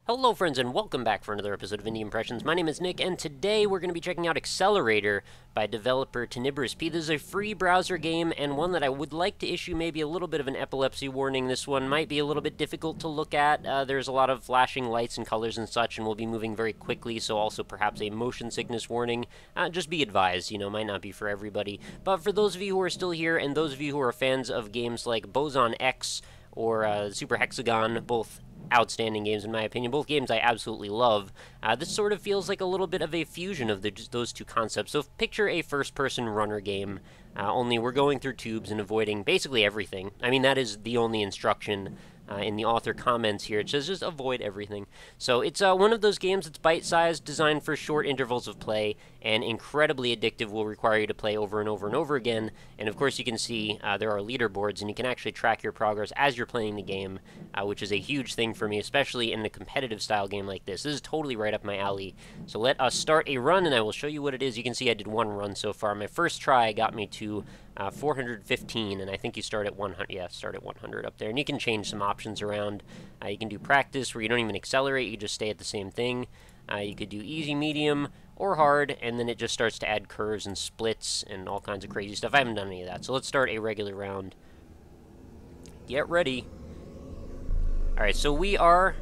Hello friends and welcome back for another episode of Indie Impressions. My name is Nick and today we're going to be checking out Accelerator by developer TenebrousP. This is a free browser game and one that I would like to issue maybe a little bit of an epilepsy warning. This one might be a little bit difficult to look at. There's a lot of flashing lights and colors and such, and we'll be moving very quickly, so also perhaps a motion sickness warning. Just be advised, might not be for everybody. But for those of you who are still here and those of you who are fans of games like Boson X or Super Hexagon, both outstanding games in my opinion, both games I absolutely love. This sort of feels like a little bit of a fusion of those two concepts. So picture a first-person runner game, only we're going through tubes and avoiding basically everything. I mean, that is the only instruction in the author comments here. It says just avoid everything. So it's one of those games that's bite-sized, designed for short intervals of play, and incredibly addictive, will require you to play over and over and over again. And of course you can see there are leaderboards, and you can actually track your progress as you're playing the game, which is a huge thing for me, especially in a competitive style game like this. This is totally right up my alley. So let us start a run, and I will show you what it is. You can see I did one run so far. My first try got me to 415, and I think you start at 100. Yeah, start at 100 up there, and you can change some options around. You can do practice, where you don't even accelerate, you just stay at the same thing. You could do easy, medium, or hard, and then it just starts to add curves and splits and all kinds of crazy stuff. I haven't done any of that, so let's start a regular round. Get ready. Alright, so we are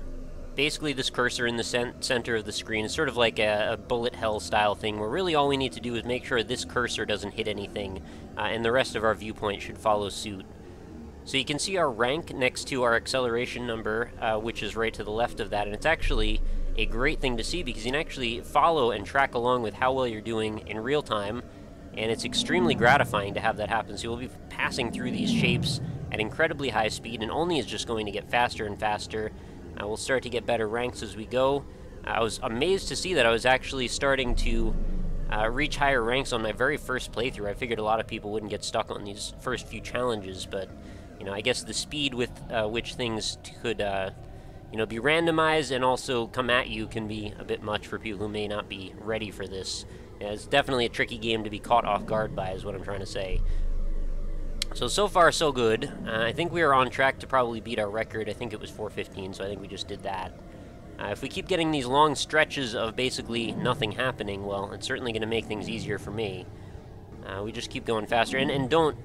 basically this cursor in the center of the screen. It's sort of like a bullet hell style thing, where really all we need to do is make sure this cursor doesn't hit anything, and the rest of our viewpoint should follow suit. So you can see our rank next to our acceleration number, which is right to the left of that, and it's actually a great thing to see because you can actually follow and track along with how well you're doing in real time, and it's extremely gratifying to have that happen. So you'll be passing through these shapes at incredibly high speed, and only is just going to get faster and faster. We'll start to get better ranks as we go. I was amazed to see that I was actually starting to reach higher ranks on my very first playthrough. I figured a lot of people wouldn't get stuck on these first few challenges, but I guess the speed with which things could be randomized and also come at you can be a bit much for people who may not be ready for this. It's definitely a tricky game to be caught off guard by, is what I'm trying to say. So far, so good. I think we are on track to probably beat our record. I think it was 415, so I think we just did that. If we keep getting these long stretches of basically nothing happening, well, it's certainly going to make things easier for me. We just keep going faster, and don't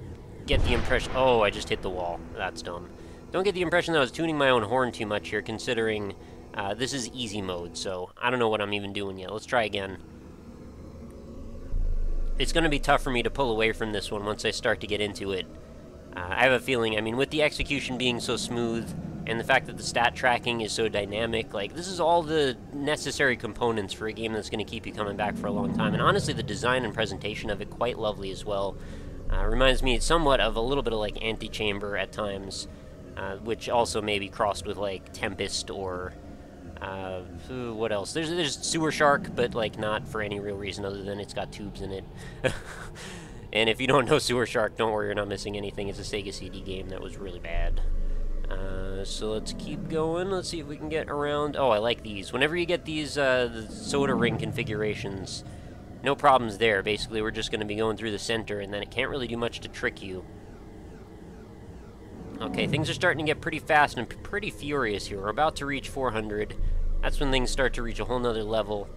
get the impression... Oh, I just hit the wall. That's dumb. Don't get the impression that I was tuning my own horn too much here, considering this is easy mode, so I don't know what I'm even doing yet. Let's try again. It's going to be tough for me to pull away from this one once I start to get into it. I have a feeling, with the execution being so smooth, and the fact that the stat tracking is so dynamic, this is all the necessary components for a game that's going to keep you coming back for a long time. And honestly, the design and presentation of it, quite lovely as well. Reminds me somewhat of a little bit of Antechamber at times, which also may be crossed with Tempest or what else? There's Sewer Shark, but not for any real reason other than it's got tubes in it. And if you don't know Sewer Shark, don't worry, you're not missing anything. It's a Sega CD game that was really bad. So let's keep going. Let's see if we can get around. Oh, I like these. Whenever you get these the soda ring configurations, no problems there. Basically, we're just going to be going through the center, and then it can't really do much to trick you. Okay, things are starting to get pretty fast and pretty furious here. We're about to reach 400. That's when things start to reach a whole nother level.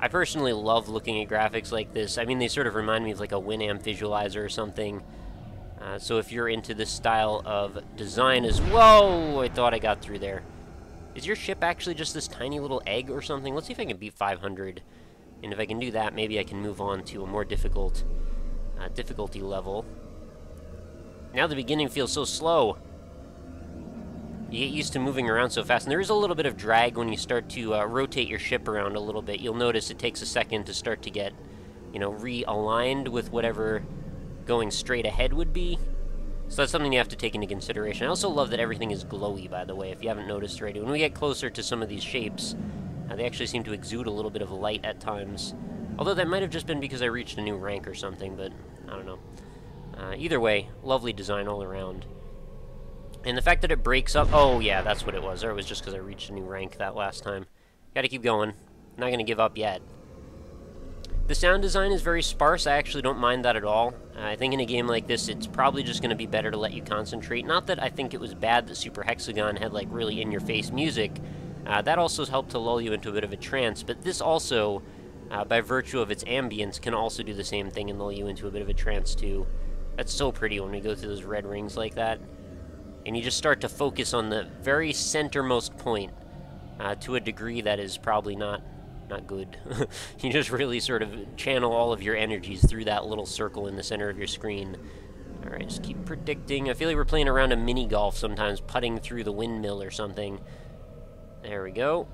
I personally love looking at graphics like this. They sort of remind me of a Winamp visualizer or something. So if you're into this style of design as... Whoa! I thought I got through there. Is your ship actually just this tiny little egg or something? Let's see if I can beat 500. And if I can do that, maybe I can move on to a more difficult difficulty level. Now the beginning feels so slow. You get used to moving around so fast, and there is a little bit of drag when you start to rotate your ship around a little bit. You'll notice it takes a second to start to get, realigned with whatever going straight ahead would be. So that's something you have to take into consideration. I also love that everything is glowy, by the way, if you haven't noticed already. When we get closer to some of these shapes, they actually seem to exude a little bit of light at times. Although that might have just been because I reached a new rank or something, but I don't know. Either way, lovely design all around. And the fact that it breaks up... Oh, yeah, that's what it was. Or it was just because I reached a new rank that last time. Gotta keep going. Not gonna give up yet. The sound design is very sparse. I actually don't mind that at all. I think in a game like this, it's probably just going to be better to let you concentrate. Not that I think it was bad that Super Hexagon had, like, really in-your-face music. That also helped to lull you into a bit of a trance, but this also, by virtue of its ambience, can also do the same thing and lull you into a bit of a trance too. That's so pretty when we go through those red rings like that. And you just start to focus on the very centermost point to a degree that is probably not good. You just really sort of channel all of your energies through that little circle in the center of your screen. Alright, just keep predicting. I feel like we're playing around a mini golf sometimes, putting through the windmill or something. There we go.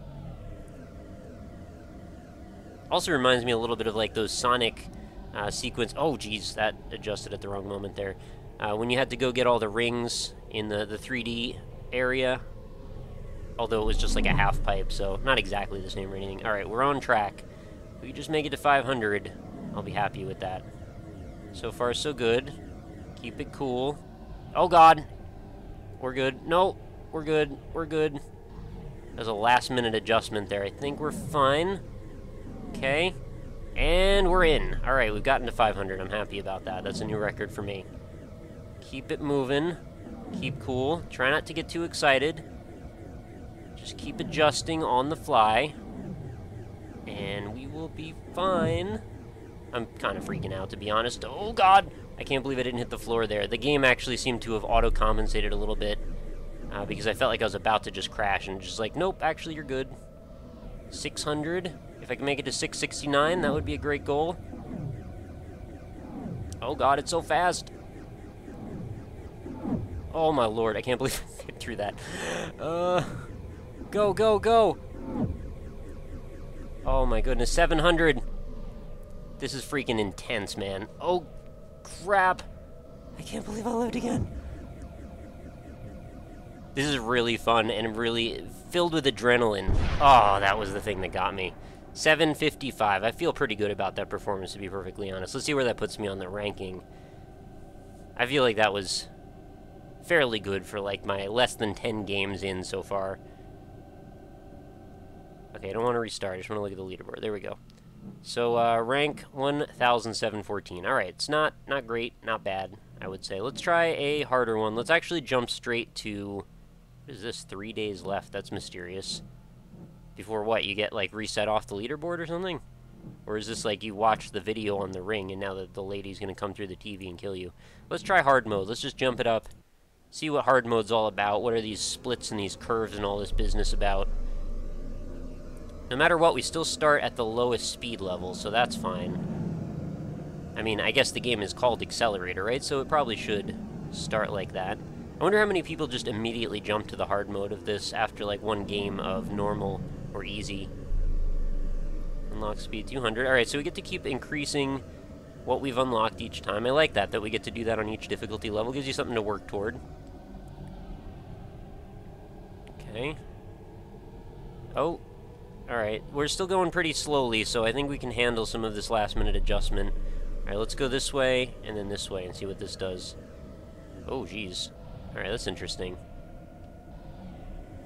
Also reminds me a little bit of like those Sonic sequence. Oh, geez, that adjusted at the wrong moment there. When you had to go get all the rings in the 3D area. Although it was just like a half pipe, so not exactly the same or anything. Alright, we're on track. If we just make it to 500, I'll be happy with that. So far, so good. Keep it cool. Oh, God. We're good. No, we're good. We're good. There's a last-minute adjustment there. I think we're fine. Okay. And we're in. Alright, we've gotten to 500. I'm happy about that. That's a new record for me. Keep it moving. Keep cool. Try not to get too excited. Just keep adjusting on the fly, and we will be fine. I'm kind of freaking out, to be honest. Oh, God! I can't believe I didn't hit the floor there. The game actually seemed to have auto-compensated a little bit, because I felt like I was about to just crash, and just like, nope, actually, you're good. 600. If I can make it to 669, that would be a great goal. Oh, God, it's so fast. Oh, my Lord, I can't believe I hit through that. Go, go, go! Oh my goodness, 700! This is freaking intense, man. Oh, crap! I can't believe I lived again. This is really fun and really filled with adrenaline. Oh, that was the thing that got me. 755. I feel pretty good about that performance, to be perfectly honest. Let's see where that puts me on the ranking. I feel like that was fairly good for, like, my less than 10 games in so far. Okay, I don't want to restart. I just want to look at the leaderboard. There we go. So, rank 1,714. Alright, it's not great, not bad, I would say. Let's try a harder one. Let's actually jump straight to... What is this? 3 days left. That's mysterious. Before what? You get, like, reset off the leaderboard or something? Or is this like you watch the video on the ring and now the lady's going to come through the TV and kill you? Let's try hard mode. Let's just jump it up. See what hard mode's all about. What are these splits and these curves and all this business about? No matter what, we still start at the lowest speed level, so that's fine. I mean, I guess the game is called Accelerator, right? So it probably should start like that. I wonder how many people just immediately jump to the hard mode of this after, like, one game of normal or easy. Unlock speed 200. Alright, so we get to keep increasing what we've unlocked each time. I like that we get to do that on each difficulty level. Gives you something to work toward. Okay. Oh. Alright, we're still going pretty slowly, so I think we can handle some of this last-minute adjustment. Alright, let's go this way, and then this way, and see what this does. Oh, geez. Alright, that's interesting.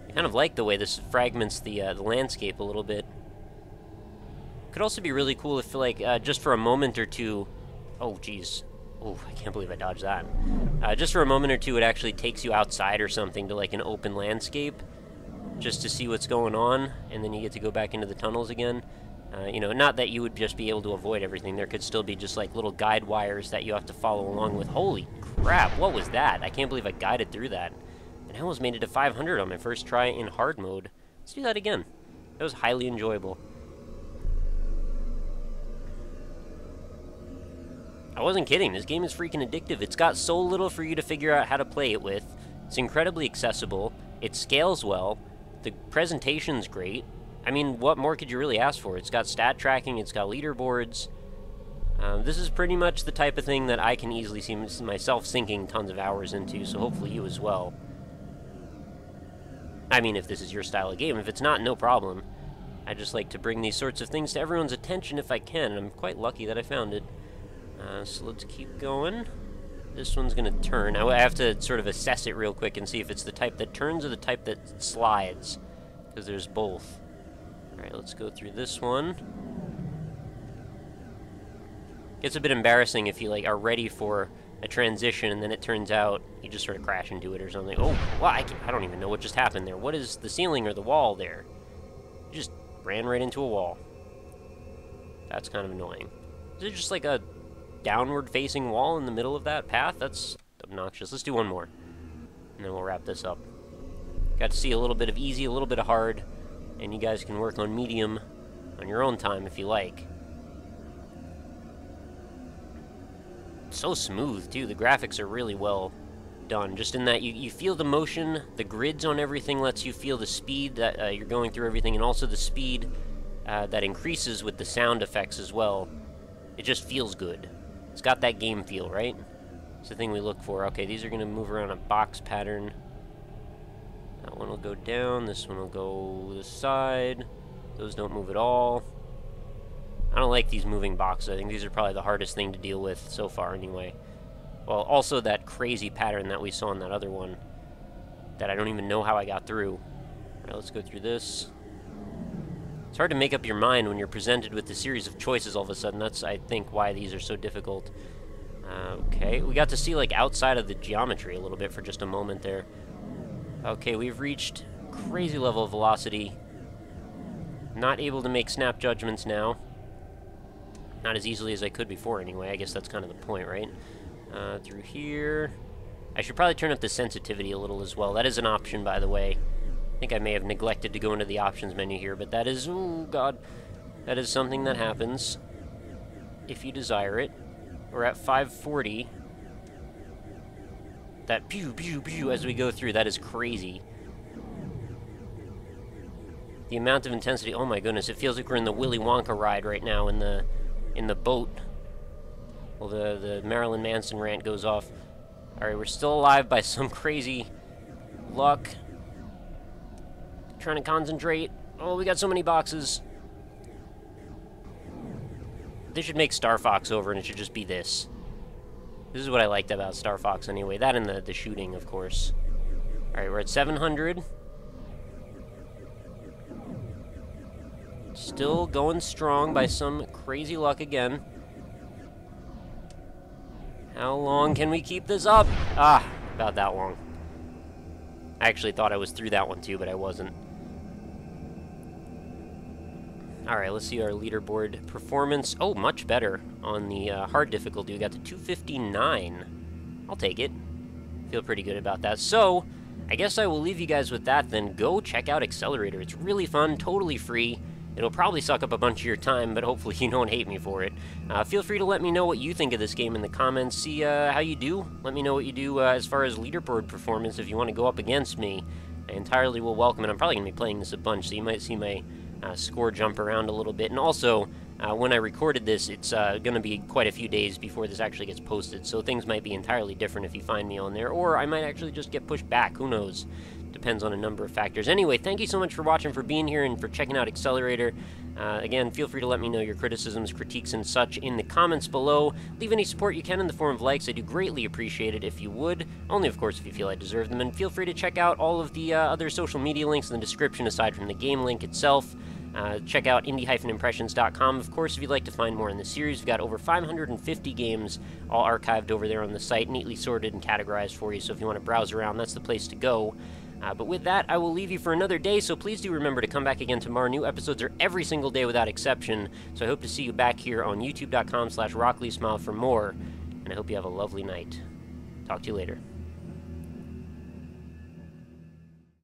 I kind of like the way this fragments the landscape a little bit. Could also be really cool if, like, just for a moment or two... Oh, geez. Oh, I can't believe I dodged that. Just for a moment or two, it actually takes you outside or something to, like, an open landscape, just to see what's going on, and then you get to go back into the tunnels again. You know, not that you would just be able to avoid everything. There could still be just, like, little guide wires that you have to follow along with. Holy crap, what was that? I can't believe I guided through that. And I almost made it to 500 on my first try in hard mode. Let's do that again. That was highly enjoyable. I wasn't kidding. This game is freaking addictive. It's got so little for you to figure out how to play it with. It's incredibly accessible. It scales well. The presentation's great. I mean, what more could you really ask for? It's got stat tracking, it's got leaderboards. This is pretty much the type of thing that I can easily see myself sinking tons of hours into, so hopefully you as well. I mean, if this is your style of game. If it's not, no problem. I just like to bring these sorts of things to everyone's attention if I can, and I'm quite lucky that I found it. So let's keep going. This one's gonna turn. I have to sort of assess it real quick and see if it's the type that turns or the type that slides, because there's both. Alright, let's go through this one. It's a bit embarrassing if you, like, are ready for a transition and then it turns out you just sort of crash into it or something. Oh, well, I don't even know what just happened there. What is the ceiling or the wall there? You just ran right into a wall. That's kind of annoying. Is it just like a downward-facing wall in the middle of that path? That's obnoxious. Let's do one more, and then we'll wrap this up. Got to see a little bit of easy, a little bit of hard, and you guys can work on medium on your own time if you like. So smooth, too. The graphics are really well done, just in that you feel the motion, the grids on everything lets you feel the speed that you're going through everything, and also the speed that increases with the sound effects as well. It just feels good. It's got that game feel, right? It's the thing we look for. Okay, these are going to move around a box pattern. That one will go down, this one will go this side. Those don't move at all. I don't like these moving boxes. I think these are probably the hardest thing to deal with so far anyway. Well, also that crazy pattern that we saw in that other one that I don't even know how I got through. Alright, let's go through this. It's hard to make up your mind when you're presented with a series of choices all of a sudden. That's, I think, why these are so difficult. Okay, we got to see, like, outside of the geometry a little bit for just a moment there. Okay, we've reached crazy level of velocity. Not able to make snap judgments now. Not as easily as I could before, anyway. I guess that's kind of the point, right? Through here. I should probably turn up the sensitivity a little as well. That is an option, by the way. I think I may have neglected to go into the options menu here, but that is, oh god, that is something that happens if you desire it. We're at 540. That pew, pew, pew as we go through, that is crazy. The amount of intensity, oh my goodness, it feels like we're in the Willy Wonka ride right now in the boat. Well, the Marilyn Manson rant goes off. Alright, we're still alive by some crazy luck. Trying to concentrate. Oh, we got so many boxes. They should make Star Fox over and it should just be this. This is what I liked about Star Fox anyway. That and the shooting, of course. Alright, we're at 700. Still going strong by some crazy luck again. How long can we keep this up? Ah, about that long. I actually thought I was through that one too, but I wasn't. Alright, let's see our leaderboard performance. Oh, much better on the hard difficulty. We got to 259. I'll take it. Feel pretty good about that. So, I guess I will leave you guys with that then. Go check out Accelerator. It's really fun, totally free. It'll probably suck up a bunch of your time, but hopefully you don't hate me for it. Feel free to let me know what you think of this game in the comments. See how you do. Let me know what you do as far as leaderboard performance if you want to go up against me. I entirely will welcome it. I'm probably going to be playing this a bunch, so you might see my score jump around a little bit. And also, when I recorded this, it's going to be quite a few days before this actually gets posted, so things might be entirely different if you find me on there, or I might actually just get pushed back. Who knows? Depends on a number of factors. Anyway, thank you so much for watching, for being here, and for checking out Accelerator. Again, feel free to let me know your criticisms, critiques, and such in the comments below. Leave any support you can in the form of likes. I do greatly appreciate it if you would. Only, of course, if you feel I deserve them. And feel free to check out all of the other social media links in the description aside from the game link itself. Check out indie-impressions.com, of course, if you'd like to find more in the series. We've got over 550 games all archived over there on the site, neatly sorted and categorized for you, so if you want to browse around, that's the place to go. But with that, I will leave you for another day, so please do remember to come back again tomorrow. New episodes are every single day without exception, so I hope to see you back here on youtube.com/RocklySmile for more, and I hope you have a lovely night. Talk to you later.